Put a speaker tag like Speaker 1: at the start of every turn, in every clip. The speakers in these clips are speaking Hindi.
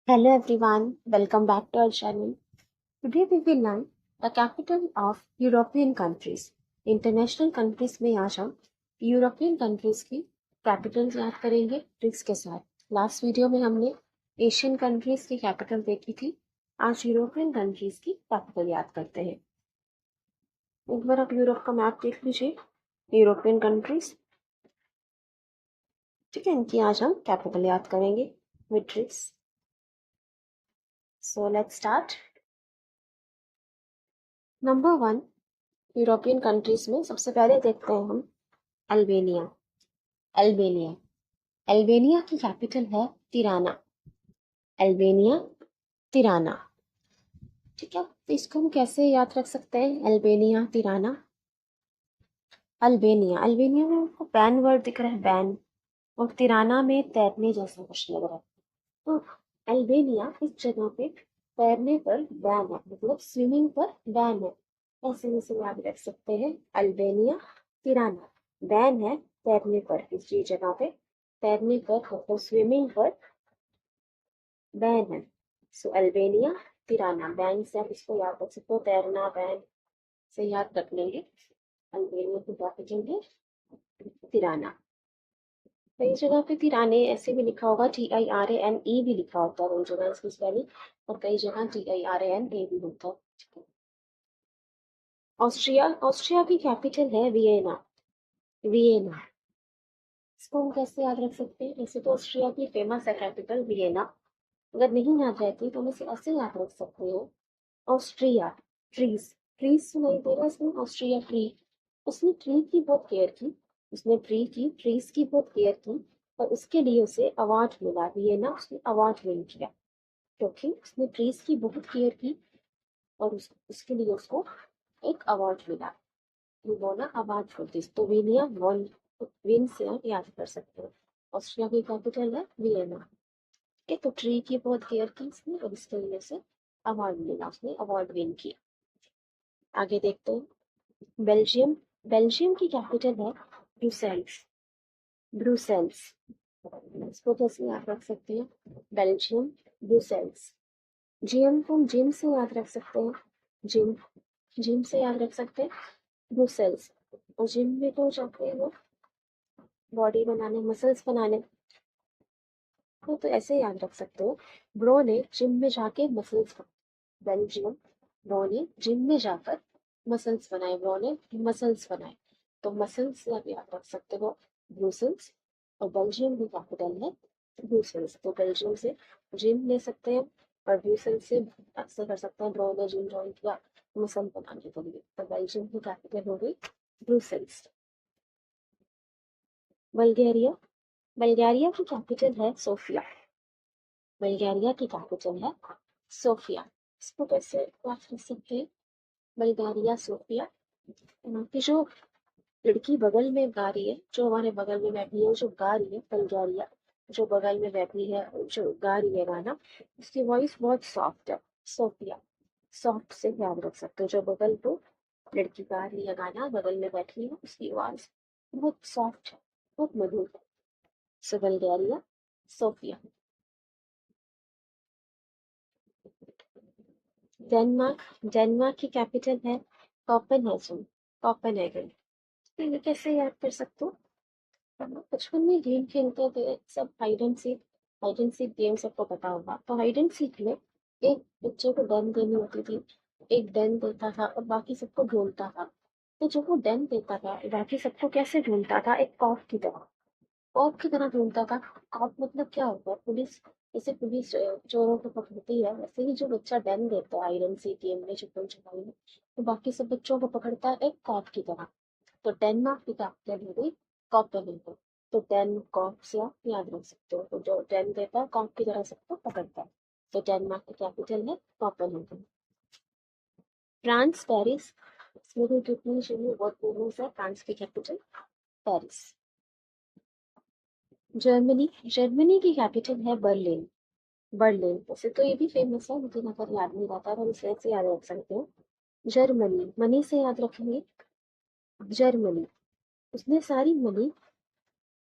Speaker 1: Hello everyone, welcome back to our channel. Today we will learn the capital of European countries. International countries में आज हम यूरोपियन कंट्रीज की कैपिटल्स याद करेंगे ट्रिक्स के साथ। लास्ट वीडियो में हमने एशियन कंट्रीज की कैपिटल देखी थी। आज यूरोपियन कंट्रीज की कैपिटल याद करते हैं। एक बार आप यूरोप का मैप देख लीजिए, यूरोपियन कंट्रीज, ठीक है, इनकी आज हम कैपिटल याद करेंगे with tricks. So let's start. Number 1, European countries में सबसे पहले देखते हैं हम अल्बेनिया। अल्बेनिया अल्बेनिया की कैपिटल है तिराना। अल्बेनिया, तिराना, ठीक है। तो इसको हम कैसे याद रख सकते हैं? Albania, Tirana. अल्बेनिया अल्बेनिया में आपको बैन वर्ड दिख रहा है, बैन, और तिराना में तैरने जैसा कुछ लग रहा है। तो अल्बेनिया इस जगह पे तैरने पर बैन है, मतलब स्विमिंग पर बैन है, ऐसे से याद रख सकते हैं। अल्बेनिया, तिराना, बैन है तैरने पर, इसी जगह पे तैरने पर मतलब स्विमिंग पर बैन है। सो अल्बेनिया, तिराना, बैन से आप इसको याद रख सकते हो, तैरना बैन से याद रख लेंगे। अल्बेनिया की कैपिटल है तिराना। कई जगह पे तिराने ऐसे भी लिखा होगा, TIRANE भी लिखा होता है उन जगह इसकी स्पेलिंग, और कई जगह TIRANA भी होता है। ऑस्ट्रिया ऑस्ट्रिया की कैपिटल है वियना। वियना, इसको हम कैसे याद रख सकते हैं? वैसे तो ऑस्ट्रिया की फेमस है कैपिटल वियना, अगर नहीं याद रहती तो हम इसे ऐसे याद रख सकते हो, ऑस्ट्रिया। ट्रीज, ट्रीज सुनाई दे रहा है इसमें, ऑस्ट्रिया ट्री। उसने ट्री की बहुत केयर की, उसने ट्रीज की बहुत केयर की, और उसके लिए उसे अवार्ड मिला, वियना उसने अवार्ड विन किया, क्योंकि उसने ट्रीज की बहुत केयर की, और उसके लिए उसको एक अवार्ड मिला। विवोना अवार्ड फॉर दिस, तो विनिया वॉन, विन से आप याद कर सकते हो। ऑस्ट्रिया की कैपिटल है वियना, ठीक है। तो ट्री की बहुत केयर की उसने, और इसके लिए से अवार्ड मिला, उसने अवार्ड विन किया। आगे देखते हैं बेल्जियम। बेल्जियम की कैपिटल है ब्रुसेल्स। ब्रुसेल्स, इसको कैसे याद रख सकते हैं? Belgium, Brussels. जिम को हम जिम से याद रख सकते हैं, जिम, जिम से याद रख सकते हैं ब्रुसेल्स। और जिम में तो जाते हैं वो बॉडी बनाने, मसल्स बनाने, तो ऐसे याद रख सकते हो, ब्रो ने जिम में जाके मसल्स, बेल्जियम, ब्रो ने जिम में जाकर मसल्स बनाए, ब्रो ने मसल्स बनाए, तो मसल्स से आप याद रख सकते हो ब्रूसल्स। और बेल्जियम की कैपिटल है ब्रूसल्स, तो बेल्जियम से जिम ले सकते हैं, और ब्रूसल्स से ऐसे कर सकते हैं, ब्रो ने जिम ज्वाइन किया मसल बनाने के लिए, तो बेल्जियम की कैपिटल हो गई ब्रूसल्स। बल्गेरिया। बल्गेरिया की कैपिटल है सोफिया। बल्गेरिया की कैपिटल है सोफिया, इसको कैसे याद रख सकते हैं? बल्गेरिया, सोफिया। यहाँ की जो लड़की बगल में गा रही है, जो हमारे बगल में बैठी है, जो गा रही है, बल्गेरिया, जो बगल में बैठी है, जो गा रही है गाना, उसकी वॉइस बहुत सॉफ्ट है, सोफिया। सॉफ्ट से याद रख सकते हो, जो बगल को लड़की गा रही है गाना, बगल में बैठी है, उसकी आवाज बहुत सॉफ्ट है, बहुत मधुर है। सो बल्गेरिया, सोफिया। डेनमार्क। डेनमार्क की कैपिटल है कोपेनहेगन। कोपेनहेगन, तो ये कैसे याद कर सकते हो? हम लोग बचपन में गेम खेलते थे सब, हाइड एंड सीक गेम सबको पता होगा। तो हाइड एंड सीक में एक बच्चे को डन देनी होती थी, एक डन देता था और बाकी सबको ढूंढता था। तो जो वो डन देता था बाकी सबको कैसे ढूंढता था? एक कॉप की तरह, कॉप की तरह ढूंढता था। कॉप मतलब क्या होता है? पुलिस, जैसे पुलिस चोरों को पकड़ती है, वैसे ही जो बच्चा डन देता है आयरन सी गेम में, छुपन छुपाई में, तो बाकी सब बच्चों को पकड़ता है एक कॉप की तरह। तो डेनमार्क की कैपिटल हो गई कॉपेनहेगन। तो डेन कॉप से आप याद रख सकते हो, तो जो डेन देता है कॉप की तरह सबको पकड़ता है, तो डेनमार्क की कैपिटल है कॉपेनहेगन। फ्रांस, पेरिस, इसमें भी कितनी शुरू बहुत फेमस है, फ्रांस की कैपिटल पेरिस। जर्मनी। जर्मनी की कैपिटल है बर्लिन। बर्लिन, वैसे तो ये भी फेमस है, लेकिन अगर याद नहीं रहता तो इसे ऐसे याद रख सकते हो, जर्मनी, मनी से याद रखेंगे, जर्मनी। उसने सारी मनी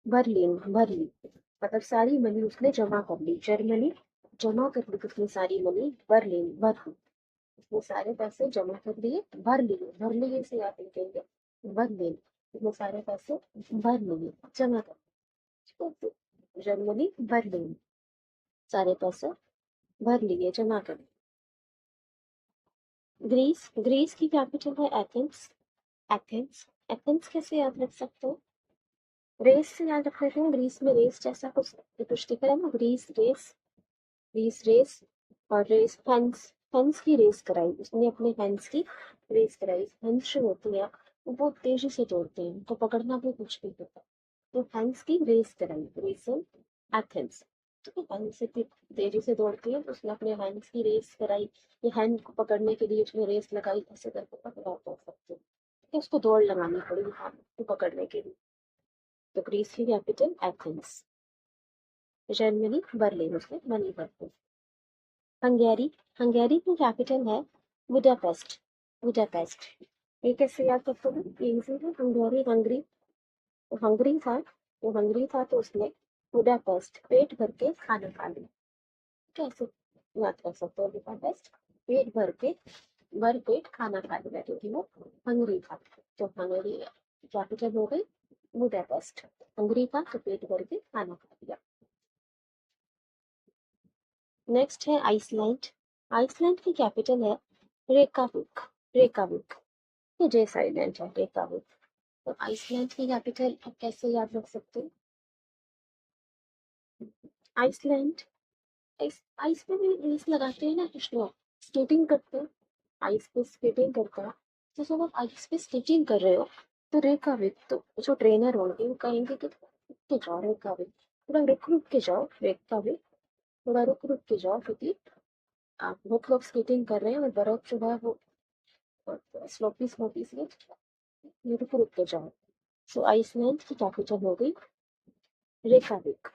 Speaker 1: भर ली, मतलब सारी मनी उसने जमा कर ली, जर्मनी जमा कर ली कितनी सारी मनी, बर्लिन, भर, इतने सारे पैसे जमा कर लिए, भर लिए से आप लिखेंगे बर्लिन, इतने सारे पैसे भर लिए, जमा कर, तो जर्मनी, बर्लिन, सारे पैसे भर लिए, जमा कर। ग्रीस, ग्रीस की कैपिटल है एथेंस, एथेंस, एथेंस कैसे याद रख सकते हो? रेस से याद रख लेते हैं, ग्रीस में रेस जैसा कुछ दिख रहा है ना, ग्रीस रेस, ग्रीस रेस, और रेस फेंस, फेंस की रेस कराई उसने, अपने फेंस की रेस कराई। फेंस जो होती है वो तेजी से दौड़ते हैं, तो पकड़ना भी कुछ भी होता है, तो फेंस की रेस कराई, रेस इन एथेंस, तो फेंस से तेजी से दौड़ती है, तो उसने अपने हैंड्स की रेस कराई, ये हैंड को पकड़ने के लिए उसने रेस लगाई, ऐसे करके पकड़ा पा सकते हो, तो उसको दौड़ लगानी पड़ी हैंड को पकड़ने के लिए। तो ग्रीस की कैपिटल एथेंस, जर्मनी बर्लिन, उसने बनी बर्लिन। हंगेरी, हंगेरी की कैपिटल है बुडापेस्ट, बुडापेस्ट, ये कैसे याद करते हो? इजी है, हंगेरी, हंगरी, तो हंगरी था, तो हंगरी था तो उसने बुडापेस्ट, पेट भर के खाना खा लिया, कैसे याद कर सकते हो? बुडापेस्ट, पेट भर के, भर पेट खाना खा लिया, क्योंकि वो हंगरी था, तो हंगरी कैपिटल हो गई बुडापेस्ट, हंगरी था तो पेट भर के खाना खा लिया। नेक्स्ट है आइसलैंड, आइसलैंड की कैपिटल है रेकाविक, रेकाविक, ये जेस आइलैंड है रेकाविक, तो आइसलैंड की कैपिटल आप कैसे याद रख सकते हो? आइसलैंड, आइस पे भी रेस लगाते हैं ना कुछ लोग, स्केटिंग करते हैं, आइस पे स्केटिंग करते हैं, तो जब आप आइस पे स्केटिंग कर रहे हो तो रेकाविक, तो जो ट्रेनर होंगे वो कहेंगे कि रुक के जाओ रेकाविक, थोड़ा रुक के जाओ रेकाविक, थोड़ा रुक के जाओ, क्योंकि आप बहुत लोग स्केटिंग कर रहे हैं और बर्फ जो है वो स्लोपी स्लोपी से, ये रुक के जाओ। सो आइसलैंड की कैपिटल हो गई रेकाविक,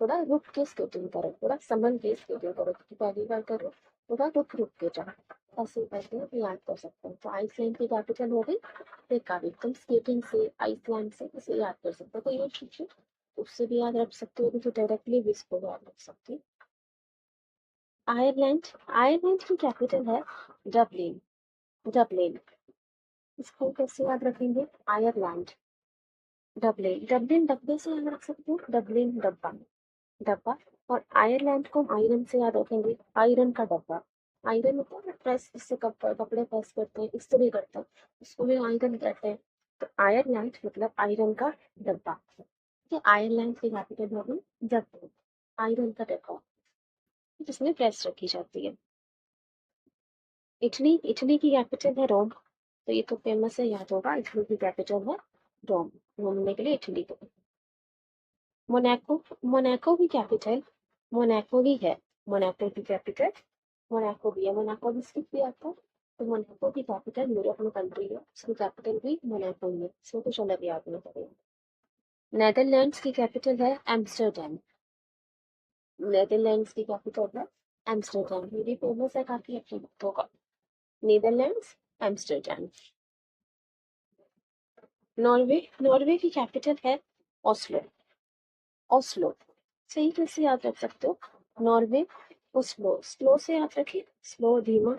Speaker 1: थोड़ा रुक के स्केटिंग करो, थोड़ा संभल के स्केटिंग करो, क्योंकि पहली बार करो, थोड़ा रुक के जाओ, ऐसे करके आप याद कर सकते हो। तो आइसलैंड की कैपिटल हो गई रेकाविक, तुम स्केटिंग से, आइसलैंड से इसे याद कर सकते हो, तो ये ठीक है, उससे भी याद रख सकते हो, तो डायरेक्टली भी इसको याद रख सकते हो। आयरलैंड, आयरलैंड की कैपिटल है डबलिन, डबलिन, इसको कैसे याद रखेंगे? आयरलैंड, डबलिन, डबलिन डब्बे से याद रख सकते हो, डबलिन डब्बा, डब्बा, और आयरलैंड को हम आयरन से याद रखेंगे, आयरन का डब्बा, आयरन होता है ना, प्रेस, इससे कपड़े प्रेस करते हैं, इस्त्री करते हैं, उसको भी आयरन कहते हैं, तो आयरलैंड मतलब आयरन का डब्बा, तो आयरलैंड की कैपिटल होगी डबलिन, आयरन का डब्बा जिसमें प्रेस रखी जाती है। इटली, इटली की कैपिटल है रोम, तो ये तो फेमस है, याद होगा, इटली की कैपिटल है रोम, घूमने के लिए इटली को। मोनाको, मोनाको की कैपिटल, मोनाको ही है, मोनाको की कैपिटल, मोनाको भी है, मोनाको बिस्किट भी आता है, तो मोनाको की कैपिटल यूरोप में कंट्री है, उसकी कैपिटल भी मोनाको ही है, इसमें कुछ अलग याद नहीं करेगा। नेदरलैंड्स की कैपिटल है एम्स्टर्डम, नेदरलैंड्स की कैपिटल है एम्स्टर्डम, ये भी फेमस है काफी, अच्छी बातों का, नीदरलैंड्स, एम्स्टर्डम। नॉर्वे, नॉर्वे की कैपिटल है ओस्लो, ओस्लो, सही कैसे याद रख सकते हो? नॉर्वे, ओस्लो, स्लो से याद रखिए, स्लो, धीमा,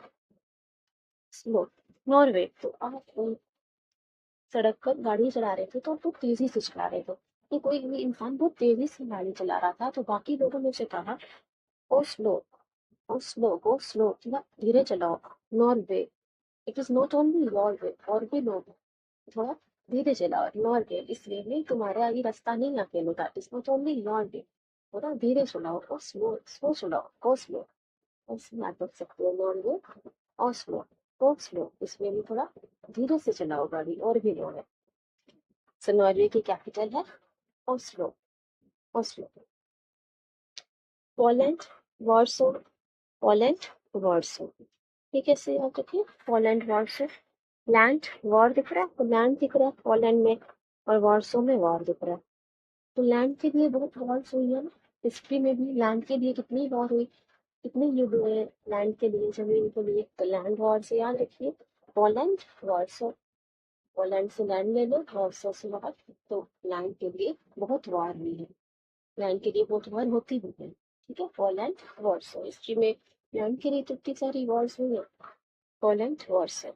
Speaker 1: स्लो, नॉर्वे, तो आप सड़क पर गाड़ी चला रहे थे तो आप तेजी से चला रहे थे, तो कोई भी इंसान बहुत तेजी से गाड़ी चला रहा था, तो बाकी लोगों ने उसे कहा ओ स्लो, ओ स्लो, गो स्लो, थोड़ा धीरे चलाओ, Norway, it is not only your way, और भी लोग थोड़ा धीरे चलाओ, योर वे, इसलिए नहीं, तुम्हारे आगे रास्ता नहीं आके लुटा, it's not only your way, थोड़ा धीरे चलाओ, और स्लो, स्लो चलाओ, गो स्लो, ऐसे याद रख सकते हो, योर वे और स्लो, गो स्लो, इसमें भी थोड़ा धीरे से चलाओ गाड़ी, और भी लोग है। सो नॉर्वे की कैपिटल है Oslo, Oslo. Poland, Warsaw, Poland, Warsaw, ये कैसे याद रखिए? पोलैंड, वॉर्सो, लैंड, वॉर दिख रहा है, तो लैंड दिख रहा है पोलैंड में, और वॉर्सो में वॉर दिख रहा है, तो लैंड के लिए बहुत वॉर्स हुई है ना, हिस्ट्री में भी लैंड के लिए कितनी वॉर हुई, कितने युद्ध हुए लैंड के लिए, जमीन के लिए, तो लैंड वॉर से याद रखिए, पोलैंड, वॉर्सो, पोलैंड से लैंड ले लो, वॉर्सो से वॉर, तो लैंड के लिए बहुत वॉर हुई है, लैंड के लिए बहुत वॉर होती भी है, ठीक है, पोलैंड वॉर्सो। हिस्ट्री में लर्न के लिए तो इतनी सारी वॉर्स हुई है। Poland Warsaw.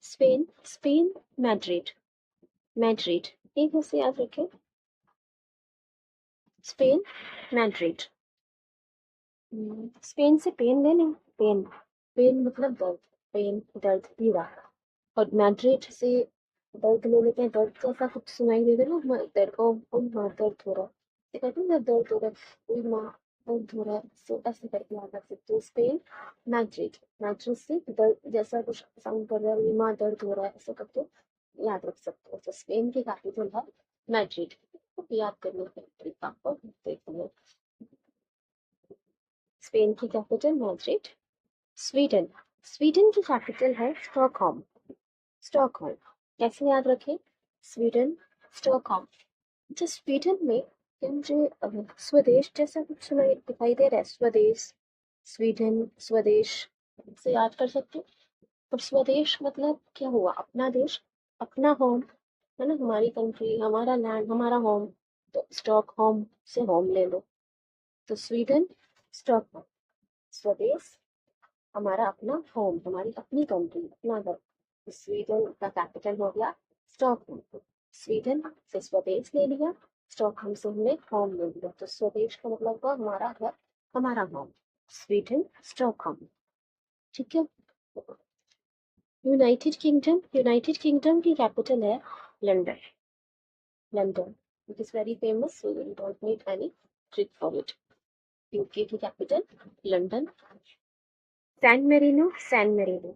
Speaker 1: Spain, Spain Madrid, Madrid, एक ऐसे याद रखें, स्पेन मैड्रिड। स्पेन से पेन ले लें, पेन, पेन मतलब दर्द, पेन दर्द, पीड़ा। और मैड्रिड से दर्द ले लेते हैं, दर्द जैसा कुछ सुनाई दे रहा है ना, दर्द, ओ माँ दर्द हो रहा है, तो कहते हैं ना दर्द हो रहा है, ओ माँ दर्द हो रहा है, सो ऐसे करके याद रख सकते हो। स्पेन मैड्रिड, मैड्रिड से दर्द जैसा कुछ साउंड कर रहा है, ओ माँ दर्द हो रहा है, ऐसे करके याद रख सकते हो। तो स्पेन की कैपिटल है मैड्रिड। याद करने का तरीका आपको देख लो। स्पेन की कैपिटल मैड्रिड। स्वीडन, स्वीडन की कैपिटल है स्टॉकहोम, स्टॉकहोम। कैसे याद रखें, स्वीडन, स्टॉकहोम। अच्छा, स्वीडन में क्या मुझे स्वदेश जैसा कुछ सुनाई दिखाई दे रहा है, स्वदेश, स्वीडन, स्वदेश से याद कर सकते हो। पर स्वदेश मतलब क्या हुआ, अपना देश, अपना होम, है ना, हमारी कंट्री, हमारा लैंड, हमारा होम। तो स्टॉक होम से होम ले लो, तो स्वीडन, स्टॉक, स्वदेश, हमारा अपना होम, हमारी अपनी कंट्री, अपना घर। तो स्वीडन का कैपिटल हो गया स्टॉकहोम। स्वीडन से स्वदेश ले लिया, स्टॉकहोम से हमने होम ले लिया। तो स्वदेश का मतलब हुआ हमारा घर, हमारा होम। Sweden, Stockholm. ठीक है। यूनाइटेड किंगडम, यूनाइटेड किंगडम की कैपिटल है London, London. It is very famous, so you don't need any trick for it. UK की capital London. San Marino, San Marino,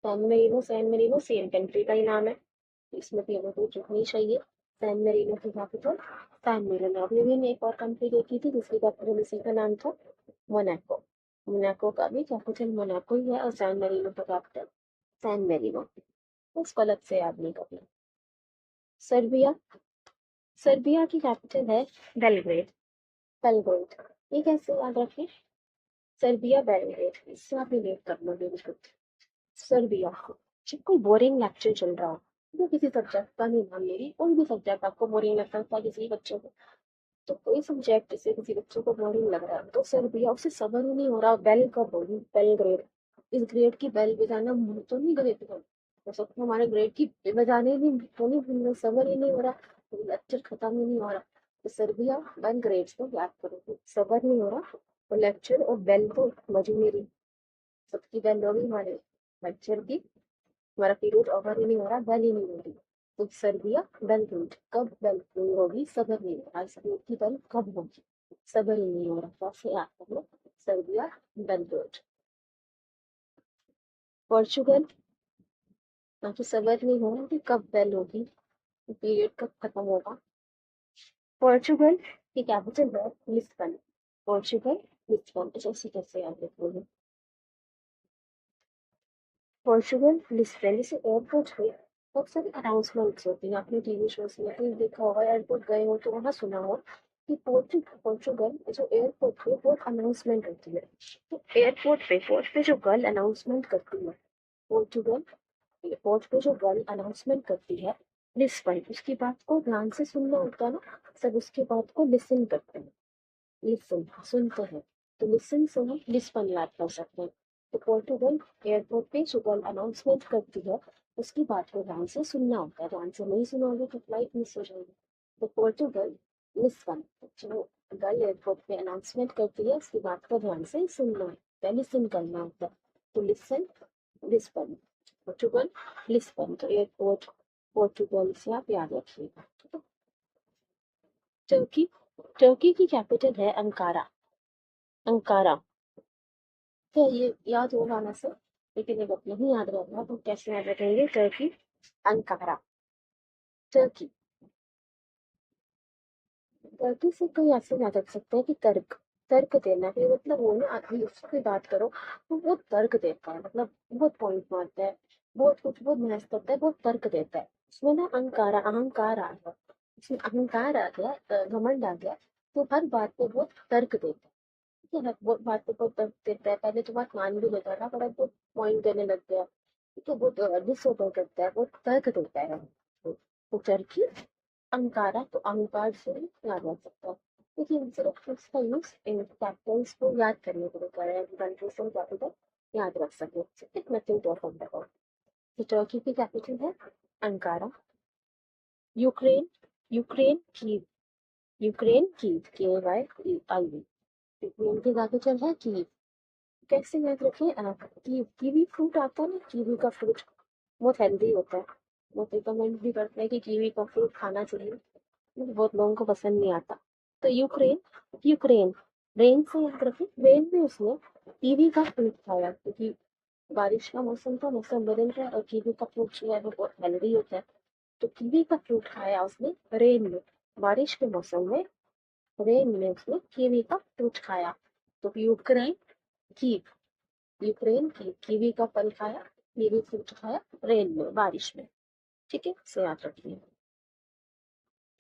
Speaker 1: San Marino, San Marino same country का ही नाम है, इसमें भी हमें कोई चूक नहीं चाहिए। सैन मेरिनो की कैपिटल सैन मेरिनो। अभी मैंने एक और कंट्री देखी थी जिसकी कैपिटल इसी का नाम था मोनाको, मोनाको का भी कैपिटल मोनाको ही है, और सैन मेरिनो का कैपिटल सैन मेरिनो। उसको अलग से याद नहीं करना। सर्बिया, सर्बिया की कैपिटल है बेलग्रेड, बेलग्रेड। ये कैसे याद रखें, सर्बिया बेलग्रेड, इससे आप रिलेट करना बिल्कुल। सर्बिया। जब कोई बोरिंग लेक्चर चल रहा हो, तो किसी सब्जेक्ट का नहीं, नाम मेरी कोई भी सब्जेक्ट आपको बोरिंग लगता था किसी बच्चे को, तो कोई सब्जेक्ट से किसी बच्चे को बोरिंग लग रहा है, तो सर्बिया, उसे सबर ही नहीं हो रहा, बेल कब होगी, बेल ग्रेड, इस ग्रेड की बेल बजाना मुंह तो नहीं ग्रेड का, तो सबको हमारे ग्रेड की बजाने नहीं तो नहीं भूल रहे, सबर ही नहीं हो रहा, लेक्चर खत्म ही नहीं हो रहा। तो सर्बिया बेल ग्रेड्स को याद करो, सबर नहीं हो रहा, और लेक्चर और बेल तो बज ही नहीं रही, सबकी बेल होगी हमारे लेक्चर की, हमारा पीरियड ओवर ही नहीं हो रहा, बेल ही नहीं हो रही। तो सर्दिया बेल रूट, कब बेल होगी, सबर नहीं हो रहा, सर्दी की बेल कब होगी, सबर ही नहीं हो रहा, कैसे याद कर लो, सर्दिया बेल रूट। पोर्चुगल, ना तो सबर नहीं हो रहा कि कब बेल होगी, पीरियड कब खत्म होगा। पोर्चुगल की कैपिटल है लिस्बन, पोर्चुगल, लिस्बन। जैसे कैसे याद रखोगे, पोर्चुगल लिस्बन। जैसे एयरपोर्ट पे बहुत सारी अनाउंसमेंट्स होती हैं, आपने टीवी शोज में कहीं देखा होगा, एयरपोर्ट गए हो तो वहाँ सुना हो कि पोर्चुगल जो एयरपोर्ट पे बहुत अनाउंसमेंट होती है, तो एयरपोर्ट पे जो गर्ल अनाउंसमेंट करती है, पोर्चुगल एयरपोर्ट पे जो गर्ल अनाउंसमेंट करती है, लिस्बन, उसकी बात को ध्यान से सुनना होता है ना, सब उसकी बात को लिसन करते हैं, लिसन सुनते हैं, तो लिसन से हम लिस्बन याद कर सकते हैं। तो पोर्टुगल एयरपोर्ट पे जो गर्ल अनाउंसमेंट करती है, उसकी बात को ध्यान से सुनना होता है, ध्यान से नहीं सुनोगे तो फ्लाइट मिस हो जाएगी। तो पोर्टुगल लिस्बन, जो गर्ल एयरपोर्ट पे अनाउंसमेंट करती है उसकी बात को ध्यान से सुनना होता है, लिसन करना होता है। तो लिसन, लिस्बन, पोर्टुगल, लिस्बन। तो एयरपोर्ट पोर्टुगल से आप याद रखिएगा। टर्की, टर्की की कैपिटल है अंकारा, अंकारा। तो ये याद होगा ना सर, लेकिन अगर नहीं याद रहेगा तो कैसे याद रखेंगे, टर्की, अंकारा, टर्की। टर्की से कोई ऐसे याद रख सकते हैं कि तर्क, तर्क देना है, मतलब वो ना आदमी उससे बात करो तो वो तर्क देता है, मतलब बहुत पॉइंट मारता है, बहुत कुछ बहुत बहस करता है, बहुत तर्क देता है। उसमें ना अहंकार, अहंकार आ गया, उसमें अहंकार आ गया, घमंड आ गया, तो हर बात पे बहुत तर्क देता है, ठीक है, बहुत बात पे बहुत तर्क देता है, पहले तो बात मान भी लेता था, पर अब वो पॉइंट देने लग गया, तो बहुत डिसऑर्डर करता है, बहुत तर्क देता है। तो टर्की, अंकारा, तो अहंकार से याद रख सकता है। लेकिन सिर्फ इसका यूज इन कैपिटल्स को याद करने के लिए कर रहे हैं, कंट्रीज और कैपिटल याद रख सके। It nothing two of about. तो टर्की की कैपिटल है Ankara. Ukraine, Ukraine Kyiv, Ukraine Kyiv, KYEIV। Ukraine की कैपिटल है कीव। कैसे याद रखें? कीवी फ्रूट आता है ना, कीवी का फ्रूट बहुत हेल्दी होता है। बहुत रिकमेंड भी करते हैं कि कीवी का फ्रूट खाना चाहिए, लेकिन बहुत लोगों को पसंद नहीं आता। तो यूक्रेन, यूक्रेन रेन से याद रखें, रेन में उसने कीवी का फ्रूट खाया, क्योंकि बारिश का मौसम था, मौसम बदल रहा है और कीवी का फ्रूट जो है वो बहुत हेल्दी होता है। तो कीवी का फ्रूट खाया उसने रेन में, बारिश के मौसम में, रेन में उसने कीवी का फ्रूट खाया। तो यूक्रेन कीव, यूक्रेन की कीवी का फल खाया, कीवी फ्रूट खाया रेन में, बारिश में। ठीक है, इसे याद रखिए।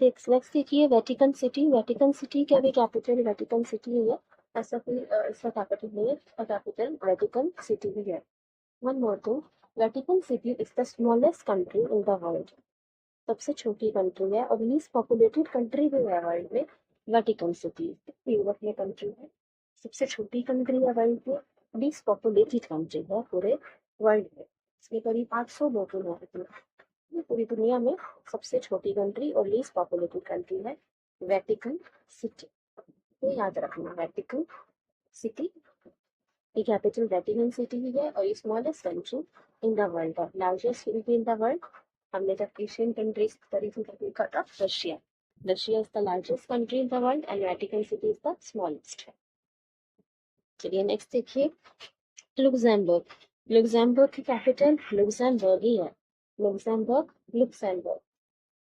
Speaker 1: नेक्स्ट देखिए वेटिकन सिटी। वेटिकन सिटी क्या भी कैपिटल वेटिकन सिटी ही है, ऐसा कोई इसका कैपिटल नहीं है, इसका कैपिटल वेटिकन सिटी ही है। One more thing, Vatican City is the smallest country in the world. सबसे छोटी कंट्री है और लीस्ट पॉपुलेटेड कंट्री भी है वर्ल्ड में। वेटिकन सिटी यूरोप में कंट्री है, सबसे छोटी कंट्री है वर्ल्ड में, लीस्ट पॉपुलेटेड कंट्री है पूरे वर्ल्ड में। इसमें करीब 800 लोग हैं। ये पूरी दुनिया में सबसे छोटी कंट्री और लीस्ट पॉपुलेटेड कंट्री है वेटिकन सिटी। ये याद रखना, वेटिकन सिटी की कैपिटल वेटिकन सिटी ही है और ये smallest country in the world है। Largest country in the world, हमने जब एशियन कंट्रीज तरीके का देखा था, Russia. Russia is the largest country in the world and Vatican City is the smallest. चलिए नेक्स्ट देखिए, लुक्सेमबर्ग। लुक्सेमबर्ग की कैपिटल लुक्सेमबर्ग ही है, लुक्सेमबर्ग, लुक्सेमबर्ग।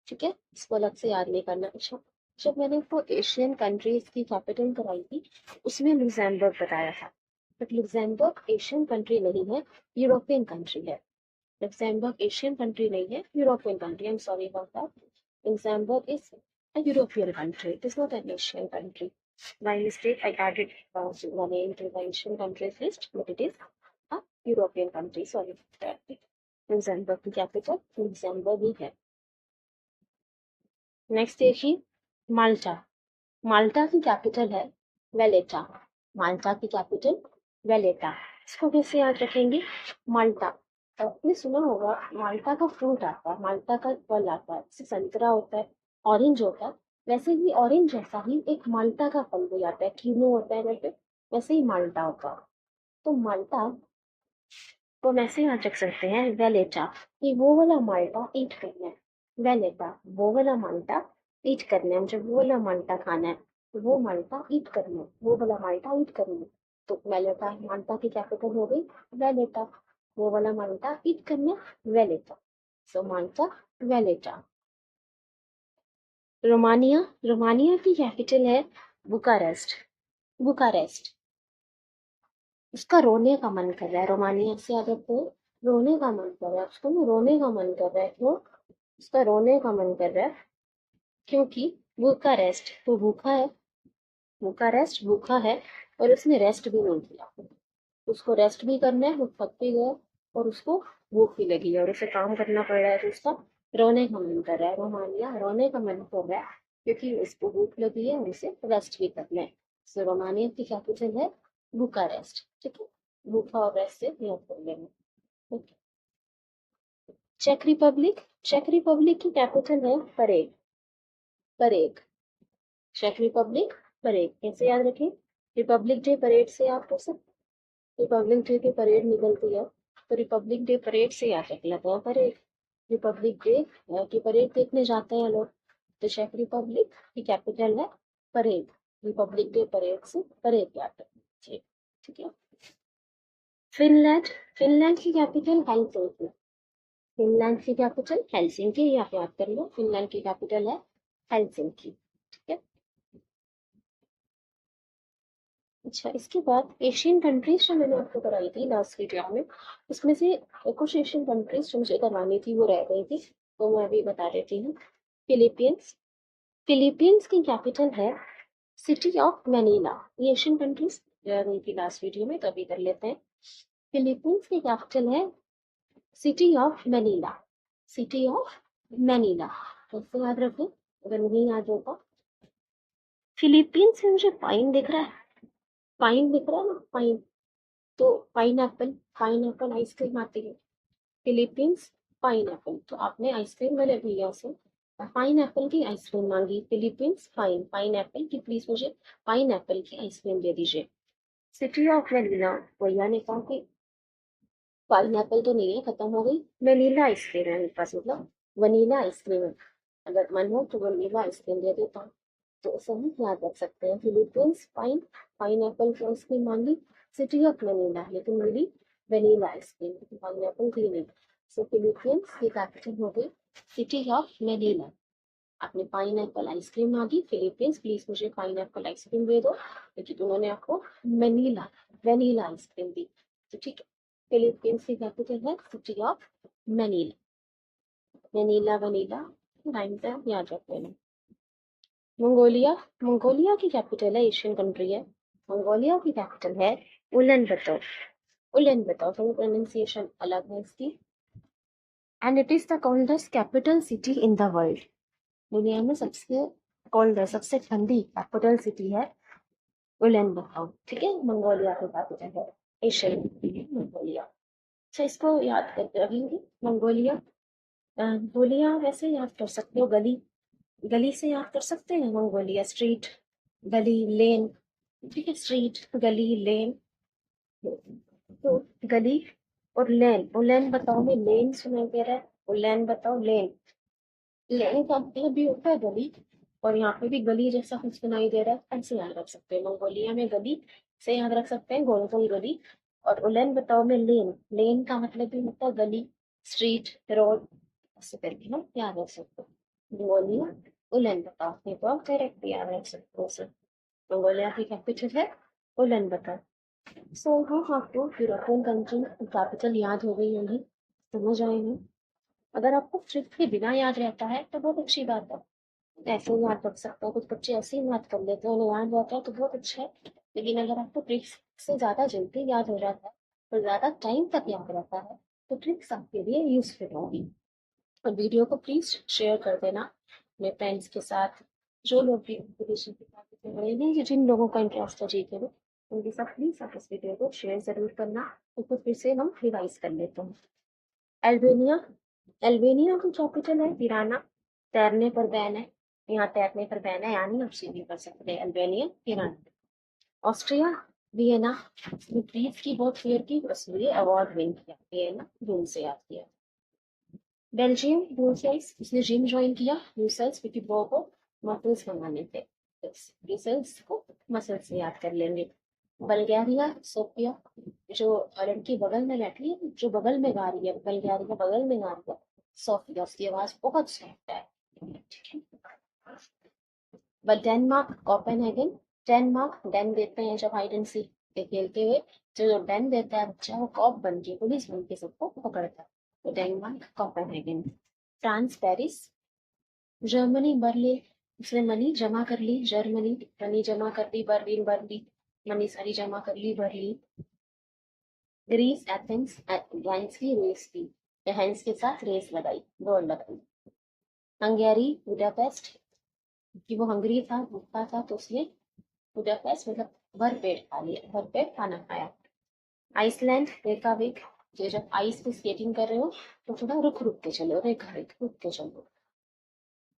Speaker 1: ठीक है, इसको अलग से याद नहीं करना। अच्छा, जब मैंने आपको एशियन कंट्रीज की कैपिटल कराई थी, उसमें लुक्सेमबर्ग बताया था, बट लुक्सेमबर्ग एशियन कंट्री नहीं है, यूरोपियन कंट्री है। लुक्सेमबर्ग एशियन कंट्री नहीं है, European country. I am sorry about that. Luxembourg is a European country. It is not an Asian country. By mistake, I added one name to the Asian countries list, but it is a European country. Sorry for that. Luxembourg की कैपिटल लुक्सेमबर्ग ही है। नेक्स्ट देखिए, माल्टा। माल्टा की कैपिटल है वेलेटा। माल्टा की कैपिटल वेलेटा। इसको कैसे याद रखेंगे? माल्टा, आपने सुना होगा माल्टा का फ्रूट आता है, माल्टा का फल आता है, जैसे संतरा होता है, ऑरेंज होता है, वैसे ही ऑरेंज जैसा ही एक माल्टा का फल भी आता है, कीनो होता है जैसे, वैसे ही माल्टा होता है। तो माल्टा को हम ऐसे याद रख सकते हैं वेलेटा, कि वो वाला माल्टा ईट करना है। वेलेटा, वो वाला माल्टा ईट करना है, मुझे वो वाला माल्टा खाना है, तो वो माल्टा ईट करना है, वो वाला माल्टा ईट करना है। तो वेलेटा माल्टा की कैपिटल हो गई वेलेटा, वो वाला माल्टा ईट करना है, वेलेटा। सो माल्टा, वेलेटा। रोमानिया। रोमानिया की कैपिटल है बुकारेस्ट। बुकारेस्ट। उसका रोने का मन कर रहा है, रोमानिया से याद रखो, रोने का मन कर रहा है उसको, ना रोने का मन कर रहा है। क्यों? उसका रोने का मन कर रहा है क्योंकि भूखा रेस्ट, तो भूखा है, भूखा रेस्ट, भूखा है और उसने रेस्ट भी नहीं किया। उसको रेस्ट भी करना है, वो थक भी गया और उसको भूख भी लगी है और उसे काम करना पड़ रहा है, तो उसका रोने का मन कर रहा है। रोमानिया रोने का मन कर रहा है क्योंकि उसको भूख लगी है और उसे रेस्ट भी करना है। सो रोमानिया की कैपिटल है बुकारेस्ट। ठीक है, भूखा और रेस्ट से याद कर लेना। चेक रिपब्लिक। चेक रिपब्लिक की कैपिटल है परेग। परेग, check Republic, परेग। कैसे याद रखें? रिपब्लिक डे परेड से याद कर सकते, रिपब्लिक डे की परेड निकलती है, तो रिपब्लिक डे परेड से याद रख लेते हैं परेड। रिपब्लिक डे की परेड देखने जाते हैं लोग, तो चेक रिपब्लिक की कैपिटल है परेग। रिपब्लिक डे परेड से परेड याद रखें। ठीक है। फिनलैंड। फिनलैंड की कैपिटल हेल्सिंकी। फिनलैंड की कैपिटल हेल्सिंकी, ये आप याद कर लो, फिनलैंड की कैपिटल है हेल्सिंकी। ठीक है। अच्छा, इसके बाद एशियन कंट्रीज जो मैंने आपको कराई थी लास्ट वीडियो में, उसमें से कुछ एशियन कंट्रीज जो मुझे करवानी थी वो रह गई थी, तो मैं अभी बता देती हूँ। फिलीपींस। फिलीपींस की कैपिटल है सिटी ऑफ मैनीला। ये एशियन कंट्रीज रह गई थी लास्ट वीडियो में, तो अभी कर लेते हैं। फिलीपींस की कैपिटल है City of Manila. City of Manila. कैसे याद रखें अगर नहीं याद होगा? फिलीपींस में मुझे पाइन दिख रहा है, पाइन दिख रहा है ना, पाइन। तो पाइन एप्पल आइसक्रीम आती है। फिलीपींस पाइन एप्पल, तो आपने आइसक्रीम वाले भैया से पाइन एप्पल की आइसक्रीम मांगी। फिलीपींस पाइन एप्पल की, प्लीज मुझे पाइन एप्पल की आइसक्रीम दे दीजिए। सिटी ऑफ वेनिला, भैया ने कहा कि पाइन एप्पल तो नहीं है, खत्म हो गई, वेनिला आइसक्रीम है मेरे पास, मतलब वनीला आइसक्रीम है, अगर मन हो तो वनीला आइसक्रीम दे देता हूँ। तो उसे हम याद रख सकते हैं, फिलीपींस पाइन एप्पल की आइसक्रीम मांगी, सिटी ऑफ वेनिला, लेकिन मिली वेनिला आइसक्रीम, पाइन एप्पल थी नहीं। सो फिलीपींस की कैपिटल हो गई सिटी ऑफ वेनिला। आपने पाइन एप्पल आइसक्रीम मांगी, फिलीपींस प्लीज मुझे पाइन एप्पल आइसक्रीम दे दो, लेकिन उन्होंने आपको वेनिला वेनिला आइसक्रीम दी। तो ठीक है, फिलीपींस की कैपिटल है सिटी ऑफ मैनीला। मैनीला वनीला टाइम से याद रख लेना। मंगोलिया, मंगोलिया की कैपिटल है, एशियन कंट्री है। मंगोलिया की कैपिटल है उलन बतर। उलन बतर, थोड़ी प्रोनाउंसिएशन अलग है इसकी। And it is the coldest capital city in the world. दुनिया में सबसे कोल्ड, सबसे ठंडी कैपिटल सिटी है उलन बतर। ठीक है, मंगोलिया की कैपिटल है, एशियन कंट्री है मंगोलिया। अच्छा, इसको याद करके रखेंगे मंगोलिया। मंगोलिया वैसे याद कर सकते हो, गली, गली से याद कर सकते हैं मंगोलिया, स्ट्रीट, गली, लेन। ठीक है, स्ट्रीट, गली, लेन। तो गली और लेन, उलेन बताओ, मैं लेन सुनाई दे रहा है, उलेन बताओ, लेन। लेन का मतलब भी होता है गली, और यहाँ पे भी गली जैसा कुछ सुनाई दे रहा है, ऐसे याद रख सकते हैं। मंगोलिया में गली से याद रख सकते हैं, गोल गोल गली। और उलेन बताओ में लेन, लेन का मतलब भी होता है गली, स्ट्रीट, रोड, ऐसे करके हम याद रख सकते हैं। मंगोलिया, उलेन बताओ, ये तो आप डायरेक्ट याद रख सकते हो उसे। मंगोलिया की कैपिटल है उलेन बताओ। सो हाँ, आपको यूरोपियन कंट्री कैपिटल याद हो गई होगी, समझ आए हैं। अगर आपको ट्रिक के बिना याद रहता है तो बहुत अच्छी बात है, ऐसे ही याद रख सकते हो। कुछ बच्चे ऐसे ही याद कर लेते हैं, उन्हें याद रहता है तो बहुत अच्छा है। लेकिन अगर आपको ट्रिक्स से ज़्यादा जल्दी याद हो जाता है और ज़्यादा टाइम तक याद रहता है, तो ट्रिक्स आपके लिए यूजफुल होगी। और वीडियो को प्लीज़ शेयर कर देना अपने फ्रेंड्स के साथ, जो लोग भी विदेशी किताबें पढ़ रहे हैं, जिन लोगों का इंटरेस्ट है जीके में, उनके साथ प्लीज़ आप इस वीडियो को शेयर ज़रूर करना। उसको फिर से हम रिवाइज कर लेते हैं। अल्बानिया, अल्बानिया की कैपिटल है तिराना, तैरने पर बैन है, यहाँ तैरने पर बैन है, यानी आप स्विमिंग कर सकते हैं। Albania, Tirana. ऑस्ट्रिया, वियना, इसने ट्रीज की बहुत केयर की, इसलिए अवार्ड विन किया, वियना विन से याद किया। बेल्जियम, ब्रुसेल्स, उसने जिम ज्वाइन किया, ब्रुसेल्स क्योंकि वो को मसल्स बनाने थे, ब्रुसेल्स को मसल से याद कर लेंगे। बल्गारिया, सोफिया, जो लड़की बगल में बैठी है, जो बगल में गा रही है, बल्गारिया बगल में गा रही है, सोफिया, उसकी आवाज बहुत सॉफ्ट है। ठीक है। But Denmark, Copenhagen, Denmark, Den देते हैं जब हाइड एंड सीक खेलते हुए, जो डेन देता है बच्चा, वो कॉप बन के, पुलिस बन के सबको पकड़ता है। तो Denmark, Copenhagen. France, Paris. Germany, Berlin, उसने मनी जमा कर ली, जर्मनी, मनी जमा कर ली, बर्लिन, बर्लिन, मनी सारी जमा कर ली, बर्लिन। ग्रीस, एथेंस, एथेंस की रेस की, एथेंस के साथ रेस लगाई, दौड़ लगाई। हंगेरी, बुडापेस्ट, कि वो हंगरी था, भूखा था, तो उसने बुडापेस्ट मतलब भर पेट खा लिया, भर पेट खाना खाया। आइसलैंड, रेकाविक, जो जब आइस पे स्केटिंग कर रहे हो तो थोड़ा रुक रुक के चलो, रेकाविक, रुक के चलो।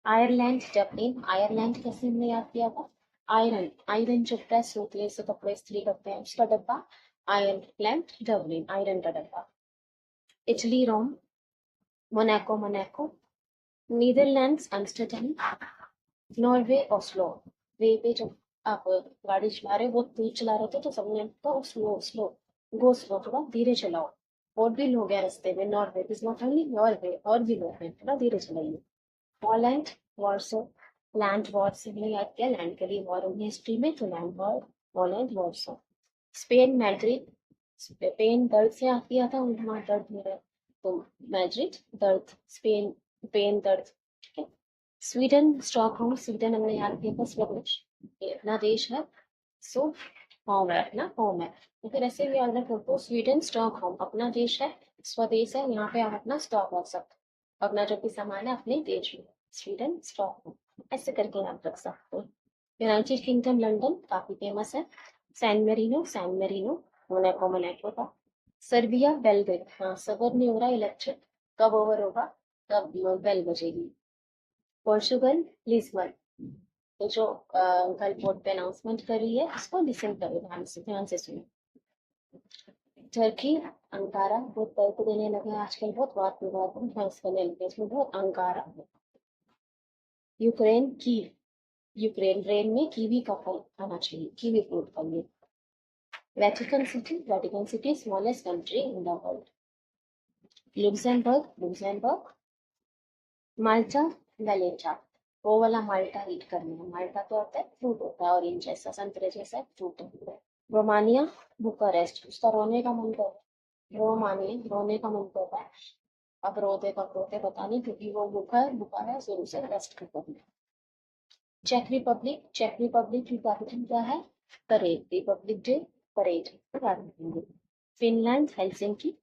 Speaker 1: आयरलैंड, डबलिन, आयरलैंड कैसे हमने याद किया था, आयरन, आयरन जो प्रेस होती है, इससे कपड़े इस्त्री करते हैं, उसका डब्बा, आयरलैंड, डबलिन, आयरन का डब्बा। Italy, Rome, Monaco, Monaco. Netherlands, Amsterdam. Norway, Oslo. वे पे जब आप गाड़ी चला रहे हो, बहुत तेज चला रहे थे, तो सबने तो स्लो स्लो, गो स्लो, थोड़ा धीरे चलाओ। और भी लोग हैं रास्ते में, Norway is not only Norway, और भी लोग हैं, थोड़ा धीरे चलाइए। हॉलैंड, वॉर्सो, लैंड वॉर से हमने याद किया, लैंड के लिए वॉर होगी हिस्ट्री में, तो land war, Holland, Warsaw. Spain, Madrid, Spain दर्द से याद किया था, वहाँ दर्द हो रहा है, तो मैड्रिड, दर्द, स्पेन, पेन, दर्द। ठीक है। स्वीडन, स्टॉकहोम, स्वीडन हमने याद किया था, स्वीडिश, ये अपना देश है, सो होम है, अपना होम है। तो फिर ऐसे भी याद रखो, तो स्वीडन, स्टॉकहोम अपना देश है, स्वदेश है, यहाँ पे आप अपना स्टॉक रख सकते हो, अपना जो भी सामान है अपने देश में, स्वीडन, स्टॉकहोम, ऐसे करके याद रख सकते हो। यूनाइटेड किंगडम लंदन काफी फेमस है। सैन मेरिनो मोनाको का। सर्बिया बेलग्रेड, हाँ सबर नहीं हो रहा इलेक्शन, कब ओवर होगा, कब बेल बजेगी। पोर्चुगल लिस्बन, तो जो कल बोर्ड पे अनाउंसमेंट कर रही है उसको लिसन करो, ध्यान से सुनो। टर्की अंकारा, बहुत तर्क देने लगे आजकल, बहुत बात विवाद बहस करने लगे, इसमें बहुत अंकारा है। यूक्रेन की, यूक्रेन रेन में कीवी का फल आना चाहिए, कीवी फ्रूट फल। Vatican city smallest country in the world. Luxembourg, Malta, Valletta, वो वाला माल्टा रीड करना है। माल्टा क्या होता है, फ्रूट होता है, ऑरेंज जैसा, संतरे जैसा फ्रूट है। रोमानिया, बुकारेस्ट, उसका रोने का मन कर रहा है, रोने का मन कर रहा है, अब रोते कब रोते पता नहीं, क्योंकि वो भूखा है शुरू से, रेस्ट कर रहा है। चेक रिपब्लिक की कैपिटल क्या है, parade, Republic Day, parade. Finland, Helsinki.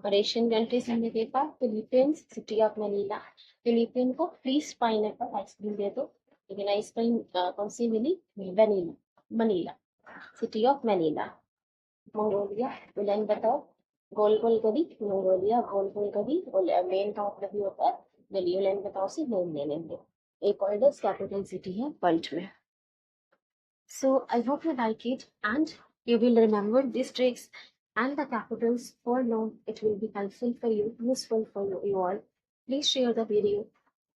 Speaker 1: और एशियन कंट्रीज हमने देखा, Philippines, City of Manila. Philippine को प्लीज पाइनएप्पल आइसक्रीम दे दो, लेकिन आइसक्रीम कौन सी मिली, vanilla, Manila, City of Manila. Mongolia, villain बताओ। गोल गोल गली, मंगोलिया गोल गोल गली, मेन का मतलब ही होता है गली, विलेन बताओ से मेन ले लेंगे। एक ओल्डेस्ट कैपिटल सिटी है वर्ल्ड में। So I hope you like it and you will remember these tricks and the capitals for now. It will be helpful for you, useful for you all. Please share the video.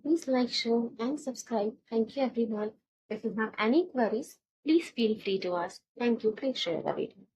Speaker 1: Please like, share and subscribe. Thank you everyone. If you have any queries, please feel free to ask. Thank you. Please share the video.